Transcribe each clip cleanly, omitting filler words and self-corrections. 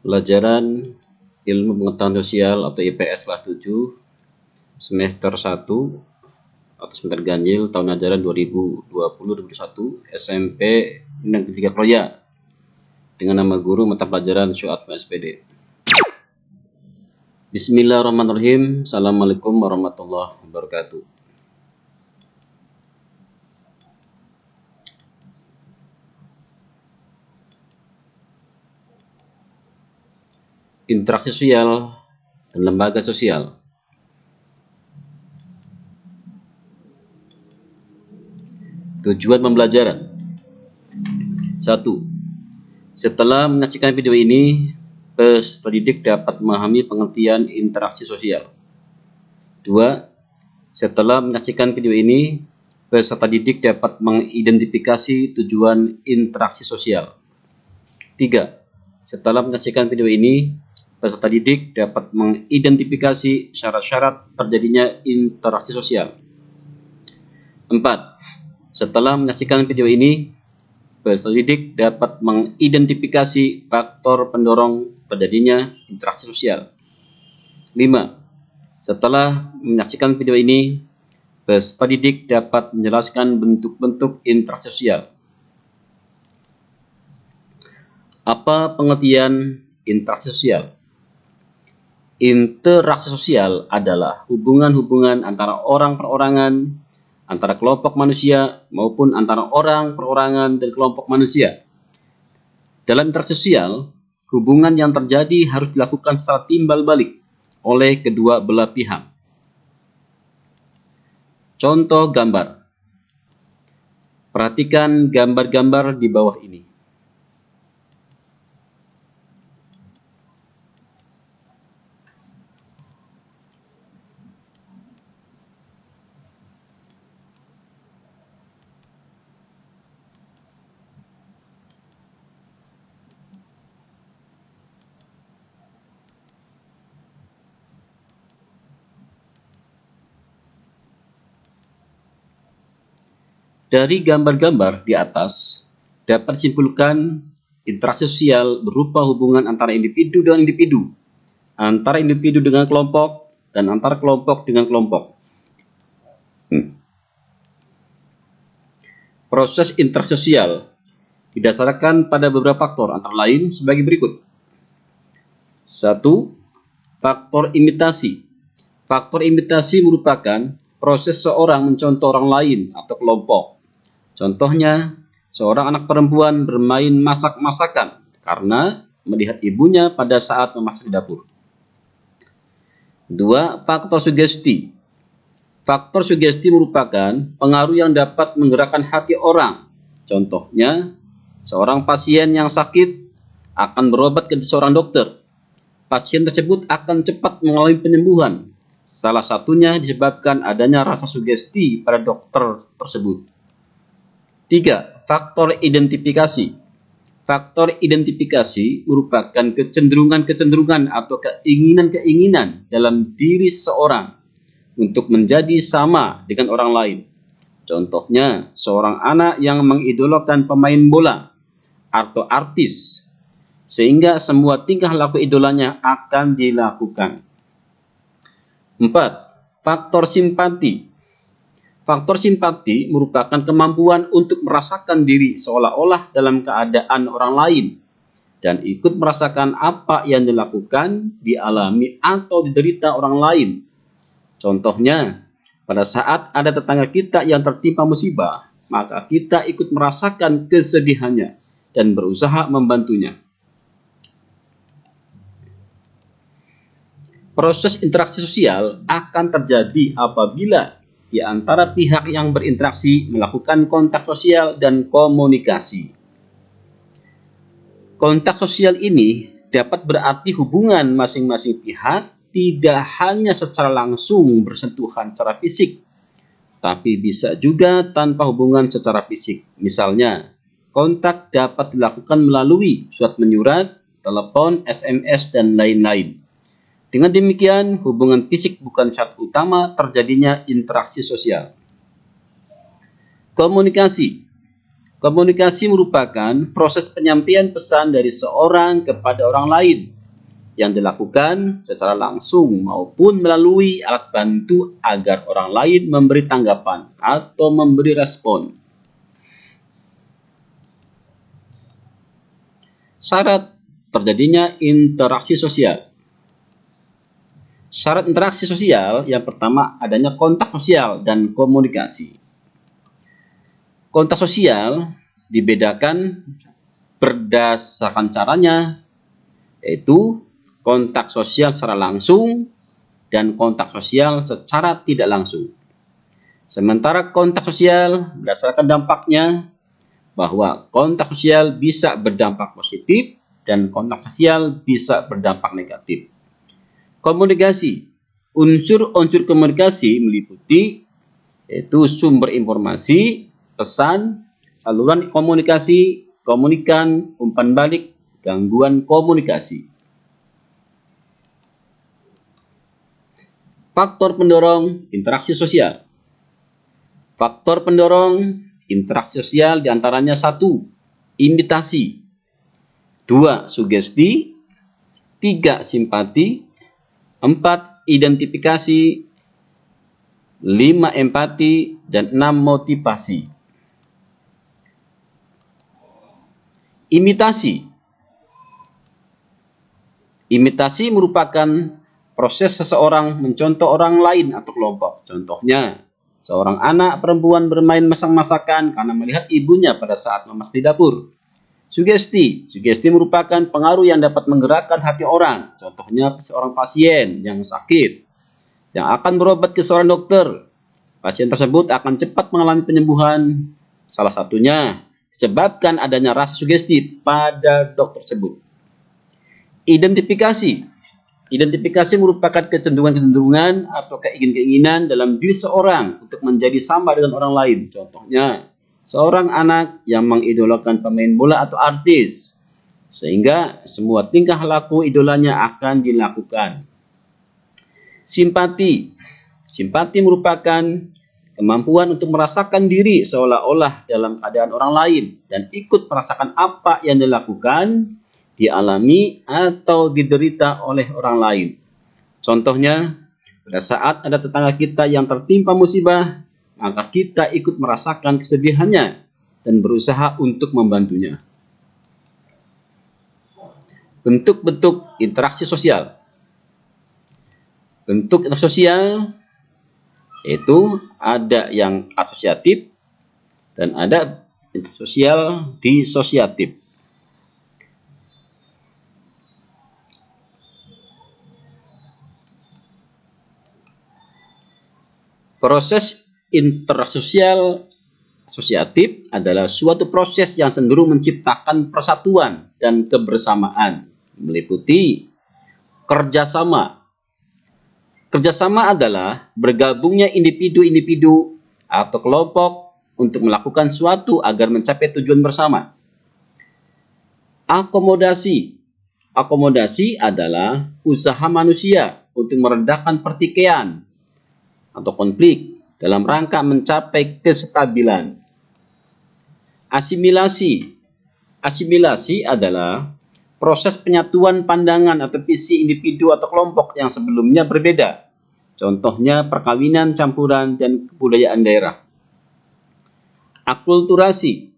Pelajaran Ilmu Pengetahuan Sosial atau IPS kelas 7 semester 1 atau semester ganjil tahun ajaran 2020-2021 SMP Negeri 3 Kroya dengan nama guru mata pelajaran Syuatma SPD. Bismillahirrahmanirrahim. Assalamualaikum warahmatullahi wabarakatuh. Interaksi sosial dan lembaga sosial. Tujuan pembelajaran. 1. Setelah menyaksikan video ini, peserta didik dapat memahami pengertian interaksi sosial. 2. Setelah menyaksikan video ini, peserta didik dapat mengidentifikasi tujuan interaksi sosial. 3. Setelah menyaksikan video ini, peserta didik dapat mengidentifikasi syarat-syarat terjadinya interaksi sosial. 4. Setelah menyaksikan video ini, peserta didik dapat mengidentifikasi faktor pendorong terjadinya interaksi sosial. 5. Setelah menyaksikan video ini, peserta didik dapat menjelaskan bentuk-bentuk interaksi sosial. Apa pengertian interaksi sosial? Interaksi sosial adalah hubungan-hubungan antara orang perorangan, antara kelompok manusia, maupun antara orang perorangan dan kelompok manusia. Dalam interaksi sosial, hubungan yang terjadi harus dilakukan secara timbal balik oleh kedua belah pihak. Contoh gambar. Perhatikan gambar-gambar di bawah ini. Dari gambar-gambar di atas, dapat disimpulkan interaksi sosial berupa hubungan antara individu dengan individu, antara individu dengan kelompok, dan antara kelompok dengan kelompok. Proses interaksi sosial didasarkan pada beberapa faktor, antara lain sebagai berikut. 1. Faktor imitasi. Faktor imitasi merupakan proses seorang mencontoh orang lain atau kelompok. Contohnya, seorang anak perempuan bermain masak-masakan karena melihat ibunya pada saat memasak di dapur. 2. Faktor sugesti. Faktor sugesti merupakan pengaruh yang dapat menggerakkan hati orang. Contohnya, seorang pasien yang sakit akan berobat ke seorang dokter. Pasien tersebut akan cepat mengalami penyembuhan. Salah satunya disebabkan adanya rasa sugesti pada dokter tersebut. 3. Faktor identifikasi. Faktor identifikasi merupakan kecenderungan-kecenderungan atau keinginan-keinginan dalam diri seorang untuk menjadi sama dengan orang lain. Contohnya, seorang anak yang mengidolakan pemain bola atau artis, sehingga semua tingkah laku idolanya akan dilakukan. 4. Faktor simpati. Faktor simpati merupakan kemampuan untuk merasakan diri seolah-olah dalam keadaan orang lain dan ikut merasakan apa yang dilakukan, dialami, atau diderita orang lain. Contohnya, pada saat ada tetangga kita yang tertimpa musibah, maka kita ikut merasakan kesedihannya dan berusaha membantunya. Proses interaksi sosial akan terjadi apabila di antara pihak yang berinteraksi melakukan kontak sosial dan komunikasi. Kontak sosial ini dapat berarti hubungan masing-masing pihak tidak hanya secara langsung bersentuhan secara fisik, tapi bisa juga tanpa hubungan secara fisik. Misalnya, kontak dapat dilakukan melalui surat menyurat, telepon, SMS, dan lain-lain. Dengan demikian, hubungan fisik bukan syarat utama terjadinya interaksi sosial. Komunikasi. Komunikasi merupakan proses penyampaian pesan dari seorang kepada orang lain yang dilakukan secara langsung maupun melalui alat bantu agar orang lain memberi tanggapan atau memberi respon. Syarat terjadinya interaksi sosial. Syarat interaksi sosial yang pertama adanya kontak sosial dan komunikasi. Kontak sosial dibedakan berdasarkan caranya, yaitu kontak sosial secara langsung dan kontak sosial secara tidak langsung. Sementara kontak sosial berdasarkan dampaknya, bahwa kontak sosial bisa berdampak positif dan kontak sosial bisa berdampak negatif. Komunikasi. Unsur-unsur komunikasi meliputi yaitu sumber informasi, pesan, saluran komunikasi, komunikan, umpan balik, gangguan komunikasi. Faktor pendorong interaksi sosial. Faktor pendorong interaksi sosial diantaranya 1. Imitasi, 2. Sugesti, 3. Simpati, 4. Identifikasi, 5. Empati, dan 6. Motivasi. Imitasi. Imitasi merupakan proses seseorang mencontoh orang lain atau kelompok. Contohnya, seorang anak perempuan bermain masak-masakan karena melihat ibunya pada saat memasak di dapur. Sugesti. Sugesti merupakan pengaruh yang dapat menggerakkan hati orang. Contohnya seorang pasien yang sakit yang akan berobat ke seorang dokter. Pasien tersebut akan cepat mengalami penyembuhan. Salah satunya disebabkan adanya rasa sugesti pada dokter tersebut. Identifikasi. Identifikasi merupakan kecenderungan-kecenderungan atau keinginan-keinginan dalam diri seorang untuk menjadi sama dengan orang lain. Contohnya, seorang anak yang mengidolakan pemain bola atau artis, sehingga semua tingkah laku idolanya akan dilakukan. Simpati. Simpati merupakan kemampuan untuk merasakan diri seolah-olah dalam keadaan orang lain dan ikut merasakan apa yang dilakukan, dialami, atau diderita oleh orang lain. Contohnya, pada saat ada tetangga kita yang tertimpa musibah, maka kita ikut merasakan kesedihannya dan berusaha untuk membantunya. Bentuk-bentuk interaksi sosial. Bentuk interaksi sosial itu ada yang asosiatif dan ada interaksi sosial disosiatif. Proses intersosial asosiatif adalah suatu proses yang cenderung menciptakan persatuan dan kebersamaan, meliputi kerjasama. Kerjasama adalah bergabungnya individu-individu atau kelompok untuk melakukan suatu agar mencapai tujuan bersama. Akomodasi. Akomodasi adalah usaha manusia untuk meredakan pertikaian atau konflik dalam rangka mencapai kestabilan. Asimilasi. Asimilasi adalah proses penyatuan pandangan atau visi individu atau kelompok yang sebelumnya berbeda. Contohnya perkawinan campuran dan kebudayaan daerah. Akulturasi.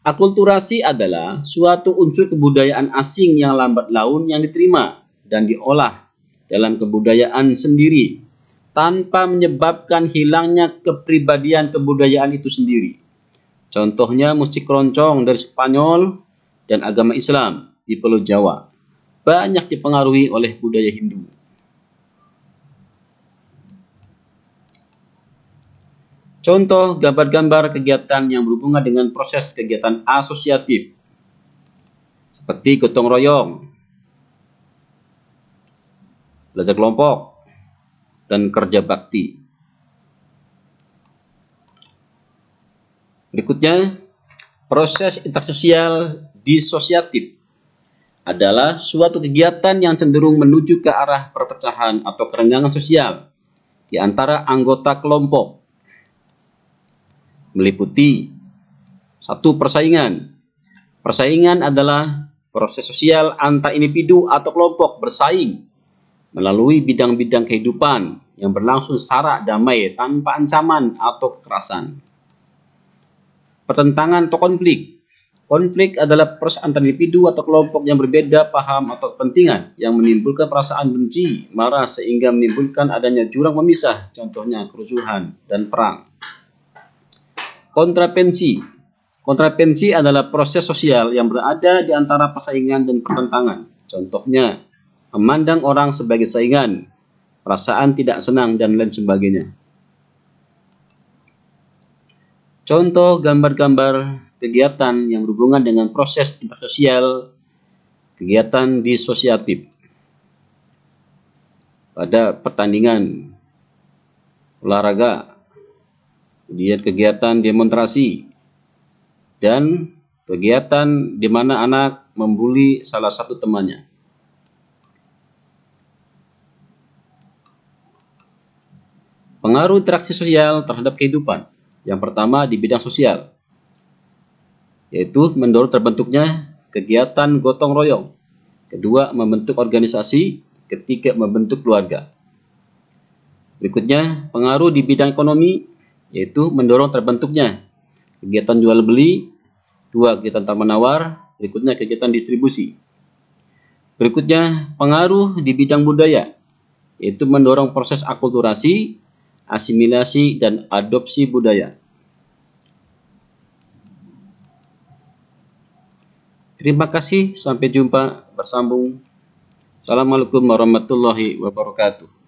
Akulturasi adalah suatu unsur kebudayaan asing yang lambat laun yang diterima dan diolah dalam kebudayaan sendiri, tanpa menyebabkan hilangnya kepribadian kebudayaan itu sendiri. Contohnya musik keroncong dari Spanyol dan agama Islam di Pulau Jawa banyak dipengaruhi oleh budaya Hindu. Contoh gambar-gambar kegiatan yang berhubungan dengan proses kegiatan asosiatif seperti gotong royong, belajar kelompok, dan kerja bakti. Berikutnya, proses intersosial disosiatif adalah suatu kegiatan yang cenderung menuju ke arah perpecahan atau kerenggangan sosial di antara anggota kelompok. Meliputi 1. Persaingan. Persaingan adalah proses sosial antar individu atau kelompok bersaing melalui bidang-bidang kehidupan yang berlangsung secara damai tanpa ancaman atau kekerasan. Pertentangan atau konflik. Konflik adalah proses antar individu atau kelompok yang berbeda paham atau kepentingan yang menimbulkan perasaan benci, marah sehingga menimbulkan adanya jurang pemisah, contohnya kerusuhan dan perang. Kontravensi. Kontravensi adalah proses sosial yang berada di antara persaingan dan pertentangan. Contohnya, memandang orang sebagai saingan, perasaan tidak senang, dan lain sebagainya. Contoh gambar-gambar kegiatan yang berhubungan dengan proses intersosial, kegiatan disosiatif. Pada pertandingan olahraga, kemudian kegiatan demonstrasi, dan kegiatan di mana anak membuli salah satu temannya. Pengaruh interaksi sosial terhadap kehidupan. Yang pertama di bidang sosial, yaitu mendorong terbentuknya kegiatan gotong royong. Kedua, membentuk organisasi. Ketiga, membentuk keluarga. Berikutnya, pengaruh di bidang ekonomi, yaitu mendorong terbentuknya kegiatan jual beli. Dua, kegiatan tawar-menawar. Berikutnya, kegiatan distribusi. Berikutnya, pengaruh di bidang budaya, yaitu mendorong proses akulturasi, asimilasi, dan adopsi budaya. Terima kasih, sampai jumpa, bersambung. Assalamualaikum warahmatullahi wabarakatuh.